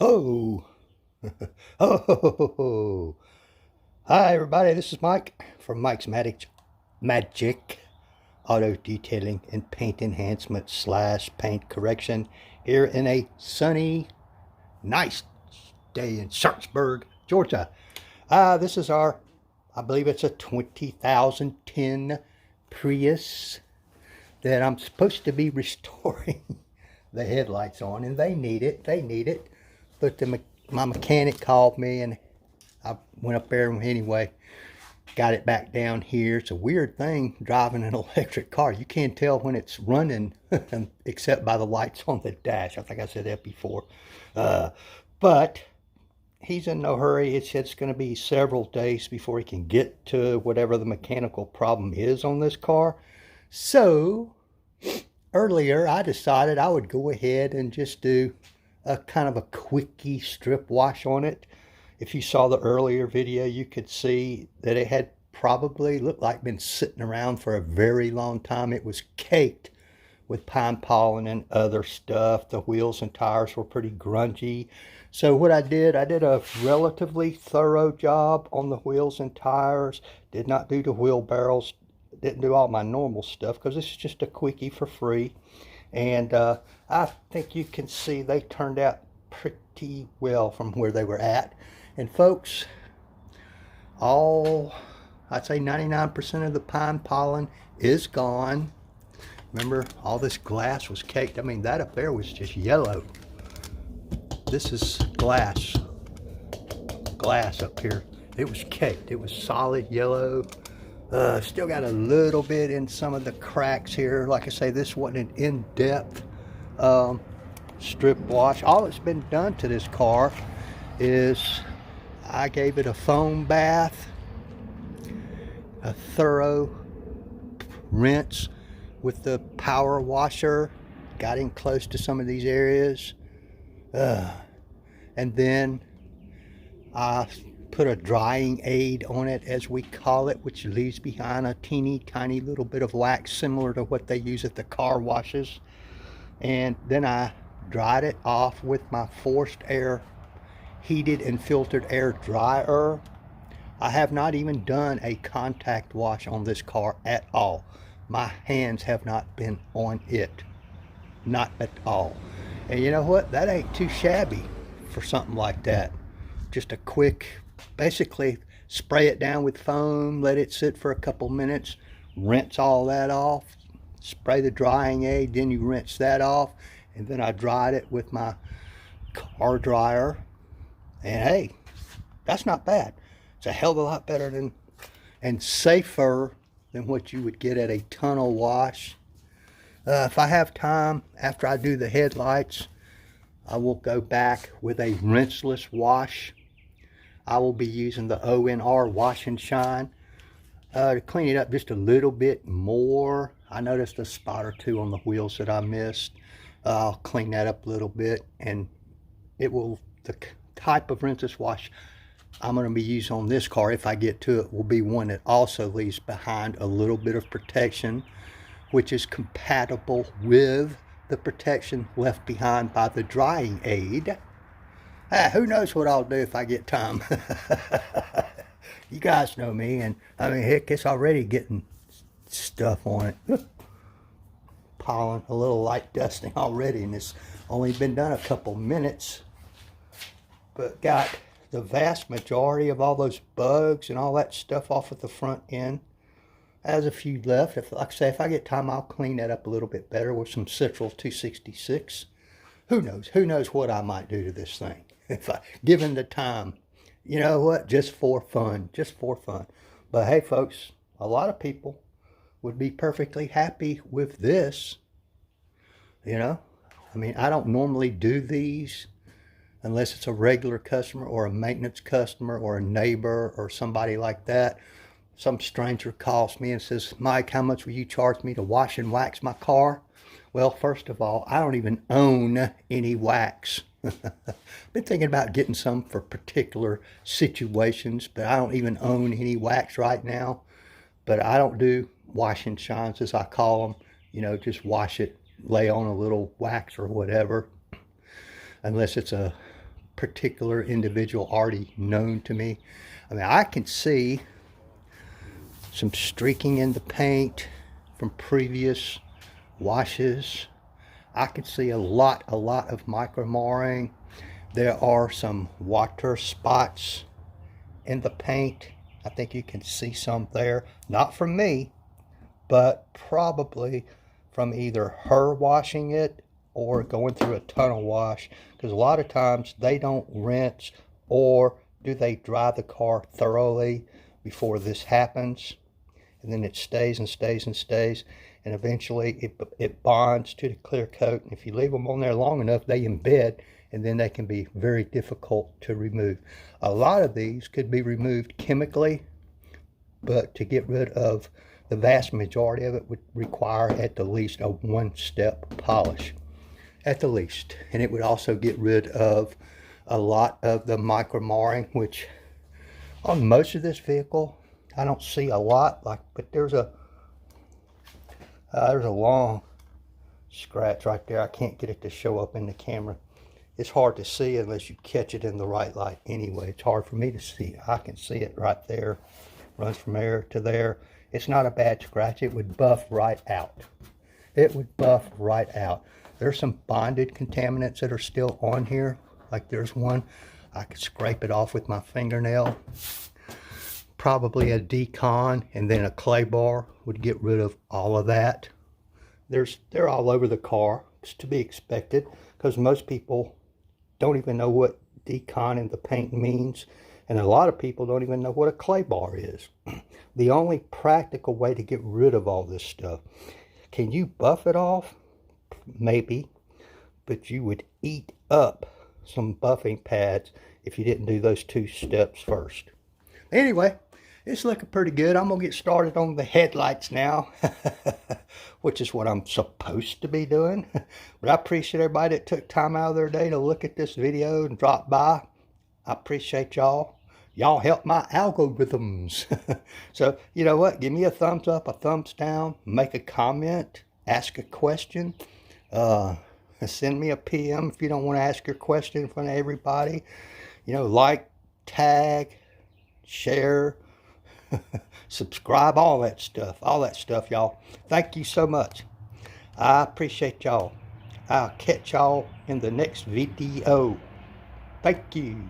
Oh, oh, hi everybody. This is Mike from Mike's Magic Auto Detailing and Paint Enhancement / Paint Correction here in a sunny, nice day in Sharpsburg, Georgia. This is I believe it's a 2010 Prius that I'm supposed to be restoring the headlights on, and they need it. But my mechanic called me, and I went up there anyway. Got it back down here. It's a weird thing driving an electric car. You can't tell when it's running except by the lights on the dash. I think I said that before. But he's in no hurry. It's going to be several days before he can get to whatever the mechanical problem is on this car. So earlier I decided I would go ahead and just do a kind of a quickie strip wash on it. If you saw the earlier video, you could see that it had probably looked like been sitting around for a very long time. It was caked with pine pollen and other stuff. The wheels and tires were pretty grungy. So what I did a relatively thorough job on the wheels and tires. Did not do the wheel barrels. Didn't do all my normal stuff because this is just a quickie for free. And I think you can see they turned out pretty well from where they were at. And folks, I'd say 99% of the pine pollen is gone. Remember, all this glass was caked. I mean, that up there was just yellow. This is glass up here. It was caked. It was solid yellow. Still got a little bit in some of the cracks here. Like I say, this wasn't an in-depth strip wash. All that's been done to this car is I gave it a foam bath, a thorough rinse with the power washer, got in close to some of these areas, and then I put a drying aid on it, as we call it, which leaves behind a teeny tiny little bit of wax similar to what they use at the car washes. And then I dried it off with my forced air heated and filtered air dryer. I have not even done a contact wash on this car at all. My hands have not been on it, not at all. And you know what, that ain't too shabby for something like that. Just a quick, basically spray it down with foam, let it sit for a couple minutes, rinse all that off, spray the drying aid, then you rinse that off, and then I dried it with my car dryer. And hey, that's not bad. It's a hell of a lot better than and safer than what you would get at a tunnel wash. If I have time after I do the headlights, I will go back with a rinseless wash. I will be using the ONR Wash and Shine to clean it up just a little bit more. I noticed a spot or two on the wheels that I missed. I'll clean that up a little bit, and it will, the type of rinseless wash I'm going to be using on this car, if I get to it, will be one that also leaves behind a little bit of protection, which is compatible with the protection left behind by the drying aid. Who knows what I'll do if I get time. You guys know me, and I mean, heck, it's already getting stuff on it. Pollen, a little light dusting already, and it's only been done a couple minutes, but got the vast majority of all those bugs and all that stuff off at the front end. There's a few left. Like I say, if I get time, I'll clean that up a little bit better with some Citral 266. Who knows what I might do to this thing if I given the time. You know what, just for fun. But hey folks, a lot of people would be perfectly happy with this. You know, I mean, I don't normally do these unless it's a regular customer or a maintenance customer or a neighbor or somebody like that. Some stranger calls me and says, Mike, how much will you charge me to wash and wax my car? Well, first of all, I don't even own any wax. Been thinking about getting some for particular situations, but I don't even own any wax right now. But I don't do wash and shines, as I call them. You know, just wash it, lay on a little wax or whatever, unless it's a particular individual already known to me. I mean, I can see some streaking in the paint from previous washes. I can see a lot of micro marring. There are some water spots in the paint. I think you can see some there. Not from me, but probably from either her washing it or going through a tunnel wash, because a lot of times they don't rinse, or do they dry the car thoroughly before this happens, and then it stays and stays and stays, and eventually it bonds to the clear coat. And if you leave them on there long enough, they embed, and then they can be very difficult to remove. A lot of these could be removed chemically, but to get rid of the vast majority of it would require at the least a one-step polish, at the least. And it would also get rid of a lot of the micro marring, which on most of this vehicle I don't see a lot, but there's a long scratch right there. I can't get it to show up in the camera. It's hard to see unless you catch it in the right light anyway. It's hard for me to see. I can see it right there. Runs from there to there. It's not a bad scratch. It would buff right out. It would buff right out. There's some bonded contaminants that are still on here. Like there's one. I could scrape it off with my fingernail. Probably a decon and then a clay bar would get rid of all of that. They're all over the car. It's to be expected, because most people don't even know what decon in the paint means. And a lot of people don't even know what a clay bar is. The only practical way to get rid of all this stuff. Can you buff it off? Maybe. But you would eat up some buffing pads if you didn't do those two steps first. Anyway, it's looking pretty good. I'm going to get started on the headlights now, which is what I'm supposed to be doing. But I appreciate everybody that took time out of their day to look at this video and drop by. I appreciate y'all. Y'all help my algorithms. So, you know what? Give me a thumbs up, a thumbs down, make a comment, ask a question. Send me a PM if you don't want to ask your question in front of everybody. You know, like, tag, share, subscribe, all that stuff, y'all. Thank you so much. I appreciate y'all. I'll catch y'all in the next video. Thank you.